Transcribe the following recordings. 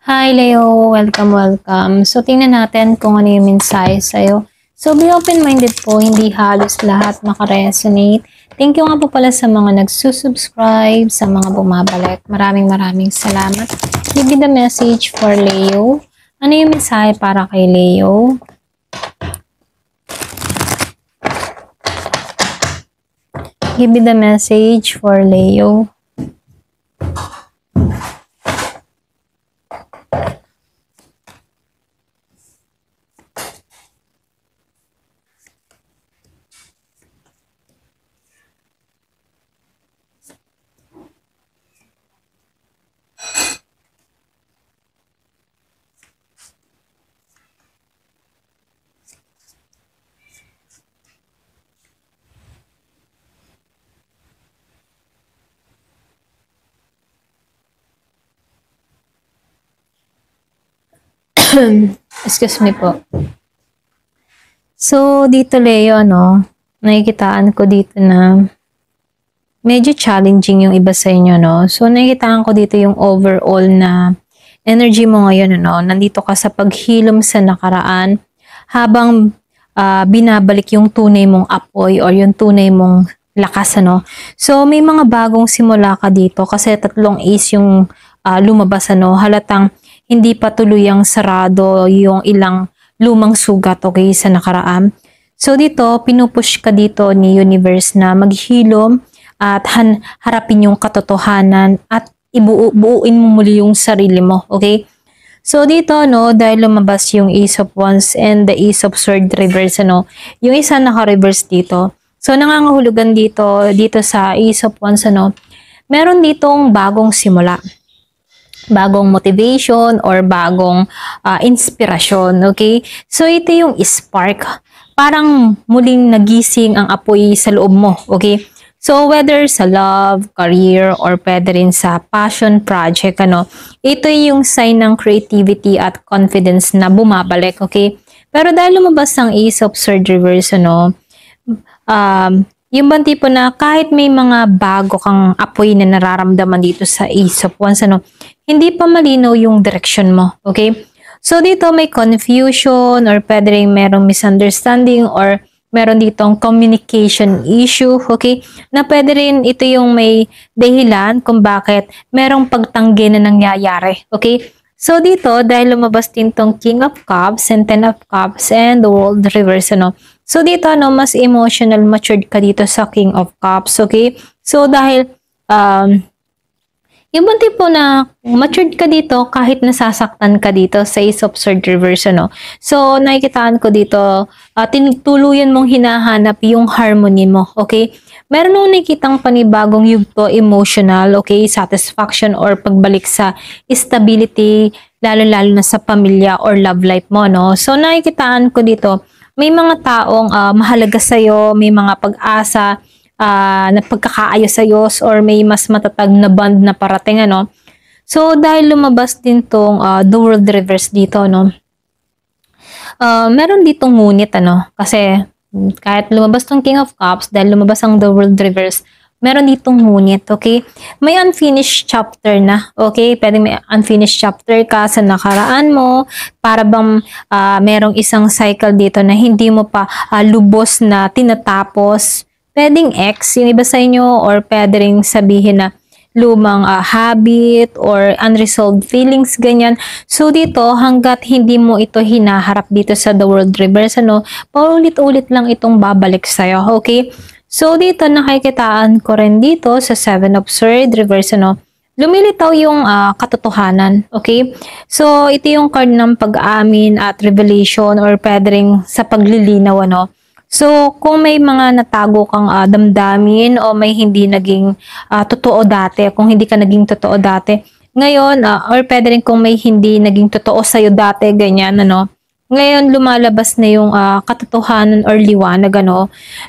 Hi Leo, welcome. So tingnan natin kung ano yung mensahe sa'yo. So be open-minded po, hindi halos lahat makaresonate. Thank you nga po pala sa mga nagsusubscribe, sa mga bumabalik. Maraming salamat. Give me the message for Leo. Ano yung mensahe para kay Leo? Give me the message for Leo. Excuse me po. So, dito Leo, nakikitaan ko dito na medyo challenging yung iba sa inyo, So, nakikitaan ko dito yung overall na energy mo ngayon, Nandito ka sa paghilom sa nakaraan habang binabalik yung tunay mong apoy or yung tunay mong lakas, So, may mga bagong simula ka dito kasi tatlong ace yung lumabas, Halatang hindi pa tuluyang sarado yung ilang lumang sugat, okay, sa nakaraan. So dito, pinupush ka dito ni universe na maghilom at harapin yung katotohanan at buuin mo muli yung sarili mo, okay? So dito, dahil lumabas yung Ace of Wands and the Ace of Swords reverse, yung isa naka-reverse dito. So nangangahulugan dito sa Ace of Wands, meron ditong bagong simula, bagong motivation or bagong inspirasyon, okay? So ito yung spark, parang muling nagising ang apoy sa loob mo, okay? So whether sa love, career, or pwede rin sa passion project, ito yung sign ng creativity at confidence na bumabalik, okay? Pero dahil lumabas ang Ace of Swords reverse, yung bang tipo na kahit may mga bago kang apoy na nararamdaman dito sa Ace of Wands, hindi pa malinaw yung direction mo, okay? So dito may confusion or pwede rin merong misunderstanding or meron ditong communication issue, okay? Na pwede rin ito yung may dahilan kung bakit merong pagtanggi na nangyayari, okay? So dito, dahil lumabas din tong King of Cups and Ten of Cups and the World reverse, So dito, mas emotional matured ka dito sa King of Cups, okay? So dahil, yung bang tipo na matured ka dito kahit nasasaktan ka dito sa Ace of Swords reverse, So, nakikitaan ko dito, tuluyan mong hinahanap yung harmony mo, okay? Meron nung nakikitang panibagong yugto, emotional, okay? Satisfaction or pagbalik sa stability, lalo-lalo na sa pamilya or love life mo, So, nakikitaan ko dito, may mga taong mahalaga sa'yo, may mga pag-asa, na pagkakaayos sa Diyos or may mas matatag na bond na parating, So, dahil lumabas din tong The World reverse dito, meron ditong ngunit, kasi kahit lumabas tong King of Cups, dahil lumabas ang The World reverse, meron ditong ngunit, okay? May unfinished chapter na, okay? Pwede may unfinished chapter ka sa nakaraan mo, para bang merong isang cycle dito na hindi mo pa lubos na tinatapos. Pwedeng ex, yung iba sa inyo, or pwede rin sabihin na lumang habit or unresolved feelings, ganyan. So dito, hanggat hindi mo ito hinaharap dito sa The World reverse, paulit-ulit lang itong babalik sa'yo, okay? So dito, nakikitaan ko rin dito sa Seven of Swords reverse, lumilitaw yung katotohanan, okay? So ito yung card ng pag-aamin at revelation or pwede rin sa paglilinaw, So, kung may mga natago kang damdamin o may hindi naging totoo dati, kung hindi ka naging totoo dati, ngayon, or pwede rin kung may hindi naging totoo sa'yo dati, ganyan, Ngayon, lumalabas na yung katotohanan or liwanag,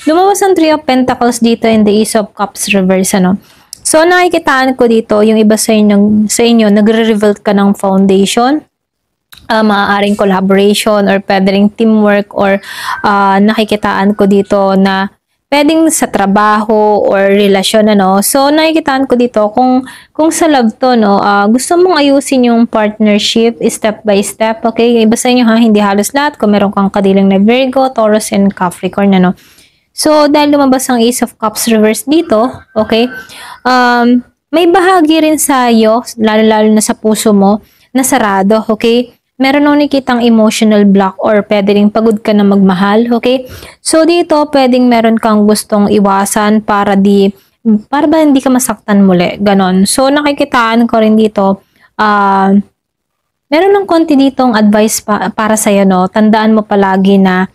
Lumabas ang Three of Pentacles dito in the Ace of Cups reverse, So, nakikitaan ko dito, yung iba sa inyo nagre-reveal ka ng foundation, maaaring collaboration or pwede ring teamwork or nakikitaan ko dito na pwedeng sa trabaho or relasyon, ano. So, nakikitaan ko dito kung sa love to, no, gusto mong ayusin yung partnership step by step, okay? Iba sa inyo ha, hindi halos lahat. Kung meron kang kadilang na Virgo, Taurus, and Capricorn, ano. So, dahil lumabas ang Ace of Cups reverse dito, okay, may bahagi rin sa iyo, lalo-lalo na sa puso mo, na sarado, okay? Meron nung nakikitang emotional block or pwede rin pagod ka na magmahal, okay? So, dito, pwedeng meron kang gustong iwasan para ba hindi ka masaktan muli, ganon. So, nakikitaan ko rin dito, meron ng konti ditong advice para sa'yo, no? Tandaan mo palagi na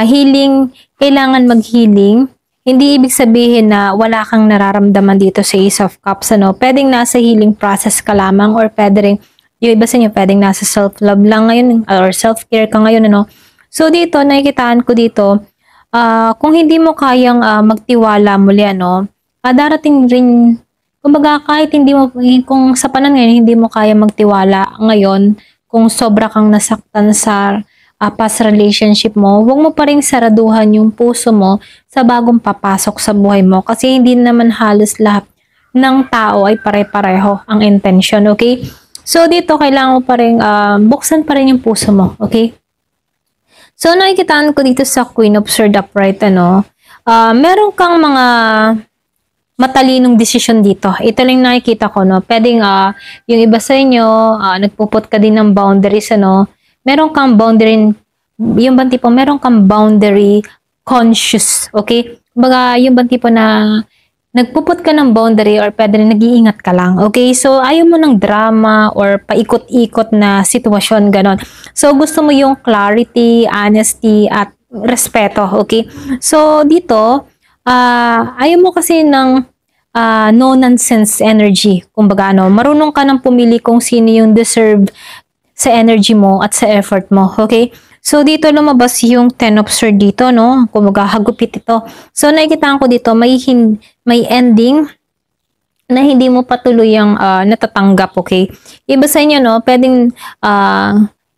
healing, kailangan mag-healing. Hindi ibig sabihin na wala kang nararamdaman dito sa Ace of Cups, ano? Pwedeng nasa healing process ka lamang or pwede rin yung iba sa inyo, pwedeng nasa self-love lang ngayon or self-care ka ngayon, ano. So, dito, nakikitaan ko dito, kung hindi mo kayang magtiwala muli, ano, darating rin, kumbaga, kahit hindi mo, kung sa panahon ngayon, hindi mo kaya magtiwala ngayon, kung sobra kang nasaktan sa past relationship mo, huwag mo pa rin saraduhan yung puso mo sa bagong papasok sa buhay mo. Kasi hindi naman halos lahat ng tao ay pare-pareho ang intention, okay? So, dito, kailangan mo pa rin, buksan pa rin yung puso mo, okay? So, nakikitaan ko dito sa Queen of Swords upright, ano, meron kang mga matalinong desisyon dito. Ito lang nakikita ko, no? Pwedeng, yung iba sa inyo, nagpuput ka din ng boundaries, ano? Meron kang boundary, yung bang tipo, meron kang boundary conscious, okay? Baga, yung bang tipo na nagpuput ka ng boundary or pwede rin nag-iingat ka lang, okay? So, ayaw mo ng drama or paikot-ikot na sitwasyon, ganon. So, gusto mo yung clarity, honesty, at respeto, okay? So, dito, ayaw mo kasi ng no-nonsense energy. Kumbaga, ano, marunong ka nang pumili kung sino yung deserve sa energy mo at sa effort mo, okay? So, dito lumabas yung Ten of Swords dito, no? Kumbaga, hagupit ito. So, nakikita ko dito, may ending na hindi mo patuluyang natatanggap, okay? Iba sa inyo, no? Pwedeng,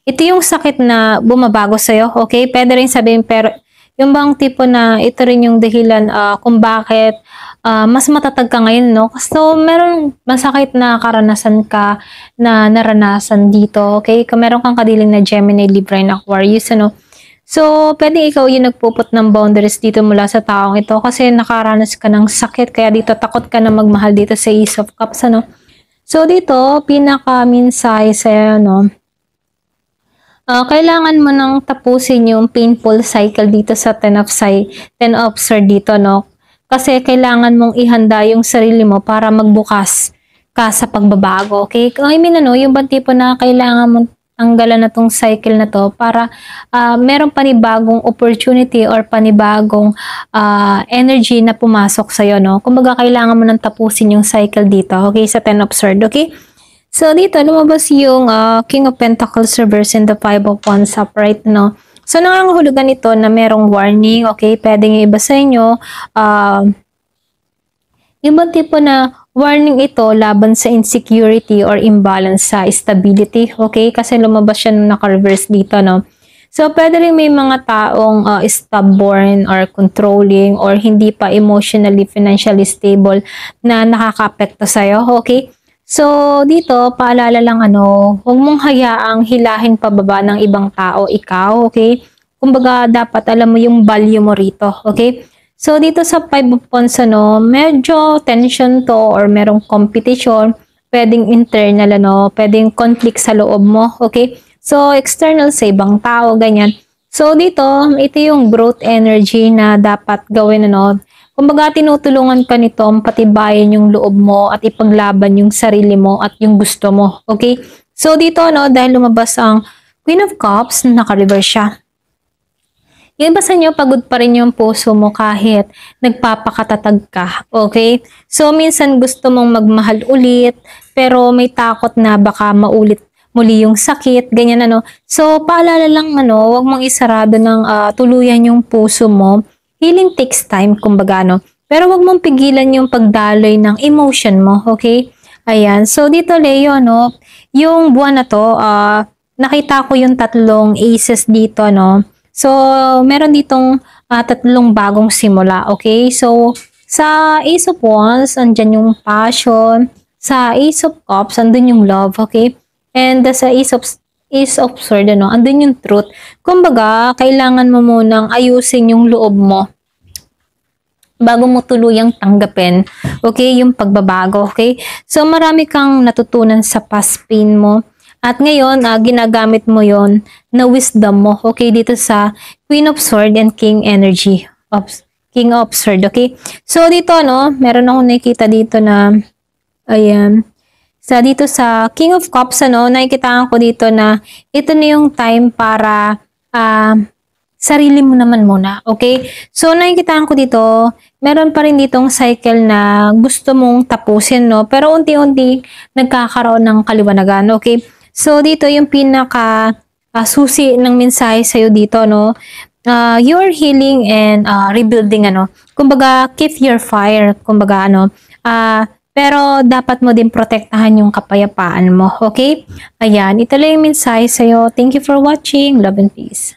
ito yung sakit na bumabago sa'yo, okay? Pwede rin sabihin, pero yung bang tipo na ito rin yung dahilan kung bakit mas matatag ka ngayon, no? So, meron masakit na karanasan ka na naranasan dito, okay? Kung meron kang kadiling na Gemini, Libra, and Aquarius, ano? So, pwede ikaw yung nagpuput ng boundaries dito mula sa taong ito kasi nakaranas ka ng sakit, kaya dito takot ka na magmahal dito sa Ace of Cups, ano? So, dito, pinaka-minsay sa'yo, no? Kailangan mo nang tapusin yung painful cycle dito sa Ten of Swords dito, no? Kasi kailangan mong ihanda yung sarili mo para magbukas ka sa pagbabago, okay? I mean, ano, yung bang tipo na kailangan mong tanggalan na tong cycle na to para meron panibagong opportunity or panibagong energy na pumasok sa'yo, no? Kumbaga, kailangan mo nang tapusin yung cycle dito, okay? Sa Ten of Swords, okay? So, dito, lumabas yung King of Pentacles reverse and the Five of Wands upright, no? So, nangangahulugan ito na merong warning, okay? Pwedeng iba sa inyo, ibang tipo na warning ito laban sa insecurity or imbalance sa stability, okay? Kasi lumabas siya nung naka-reverse dito, no? So, pwede rin may mga taong stubborn or controlling or hindi pa emotionally, financially stable na nakaka-apekto sa'yo, okay? So, dito, paalala lang, ano, huwag mong hayaang hilahin pababa ng ibang tao, ikaw, okay? Kumbaga, dapat alam mo yung value mo rito, okay? So, dito sa Five of Wands, ano, medyo tension to or merong competition, pwedeng internal, ano, pwedeng conflict sa loob mo, okay? So, external sa ibang tao, ganyan. So, dito, ito yung growth energy na dapat gawin, ano. Kumbaga, tinutulungan ka nito patibayin yung loob mo at ipaglaban yung sarili mo at yung gusto mo. Okay? So, dito, no, dahil lumabas ang Queen of Cups, naka-reverse siya. Yung iba sa inyo, pagod pa rin yung puso mo kahit nagpapakatatag ka. Okay? So, minsan gusto mong magmahal ulit, pero may takot na baka maulit muli yung sakit, ganyan, ano. So, paalala lang, ano, huwag mong isarado ng tuluyan yung puso mo. Healing takes time, kumbaga, no? Pero wag mong pigilan yung pagdaloy ng emotion mo, okay? Ayan. So, dito, Leo, no? Yung buwan na to, nakita ko yung tatlong aces dito, no? So, meron ditong tatlong bagong simula, okay? So, sa Ace of Wands, andyan yung passion. Sa Ace of Cups, andun yung love, okay? And sa Ace of Swords, andun yung truth. Kumbaga, kailangan mo munang ayusin yung loob mo bago mo tuluyang tanggapin, okay, yung pagbabago, okay? So, marami kang natutunan sa past pain mo. At ngayon, ginagamit mo yon na wisdom mo, okay, dito sa Queen of Swords and King energy of King of Swords, okay? So, dito, meron akong nakikita dito na, ayan, dito sa King of Cups, nakikita ko dito na ito na yung time para, sarili mo naman muna, okay? So, nakikita ko dito, meron pa rin ditong cycle na gusto mong tapusin, no? Pero unti-unti nagkakaroon ng kaliwanagan, okay? So, dito yung pinaka susi ng mensahe sa'yo dito, no? You're healing and rebuilding, Kumbaga, keep your fire, kumbaga, pero dapat mo din protektahan yung kapayapaan mo, okay? Ayan, ito lang yung mensahe sa'yo. Thank you for watching. Love and peace.